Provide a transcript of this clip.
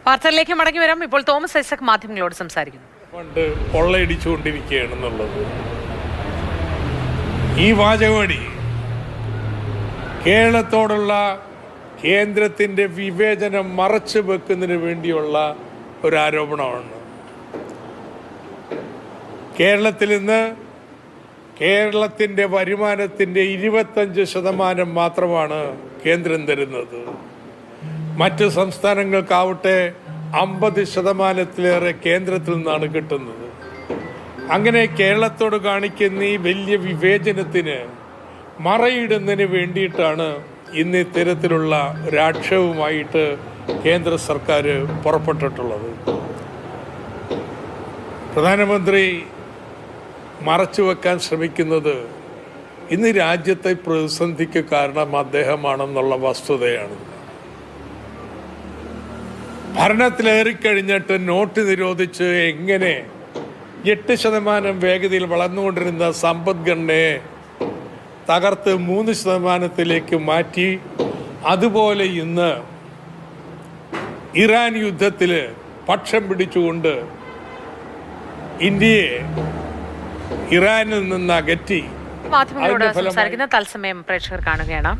വാർത്തകളിലേക്ക് മടങ്ങി വരാം. ഇപ്പോൾ തോമസ് ഐസക് മാധ്യമങ്ങളോട് സംസാരിക്കുന്നു. ഫണ്ട് കൊള്ളയടിച്ചുകൊണ്ടിരിക്കുകയാണെന്നുള്ളത് ഈ വാചകമടി കേരളത്തോടുള്ള കേന്ദ്രത്തിൻ്റെ വിവേചനം മറച്ചു വെക്കുന്നതിന് വേണ്ടിയുള്ള ഒരു ആരോപണമാണ്. കേരളത്തിൽ നിന്ന് കേരളത്തിൻ്റെ വരുമാനത്തിൻ്റെ 25% മാത്രമാണ് കേന്ദ്രം തരുന്നത്. മറ്റ് സംസ്ഥാനങ്ങൾക്കാവട്ടെ 50%-ലേറെ കേന്ദ്രത്തിൽ നിന്നാണ് കിട്ടുന്നത്. അങ്ങനെ കേരളത്തോട് കാണിക്കുന്ന ഈ വലിയ വിവേചനത്തിന് മറയിടുന്നതിന് വേണ്ടിയിട്ടാണ് ഇന്ന് ഇത്തരത്തിലുള്ള ഒരാക്ഷേപവുമായിട്ട് കേന്ദ്ര സർക്കാർ പുറപ്പെട്ടിട്ടുള്ളത്. പ്രധാനമന്ത്രി മറച്ചു വെക്കാൻ ശ്രമിക്കുന്നത് ഇന്ന് രാജ്യത്തെ പ്രതിസന്ധിക്ക് കാരണം അദ്ദേഹമാണെന്നുള്ള വസ്തുതയാണ്. ഭരണത്തിലേറിക്കഴിഞ്ഞിട്ട് നോട്ട് നിരോധിച്ച് എങ്ങനെ 8% വേഗതയിൽ വളർന്നുകൊണ്ടിരുന്ന സമ്പദ്ഘടനയെ തകർത്ത് 3% മാറ്റി, അതുപോലെ ഇന്ന് ഇറാൻ യുദ്ധത്തിൽ പക്ഷം പിടിച്ചുകൊണ്ട് ഇന്ത്യയെ ഇറാനിൽ നിന്ന് അകറ്റി മാധ്യമങ്ങളോട് സംസാരിക്കുന്ന തത്സമയം പ്രേക്ഷകർ കാണുകയാണ്.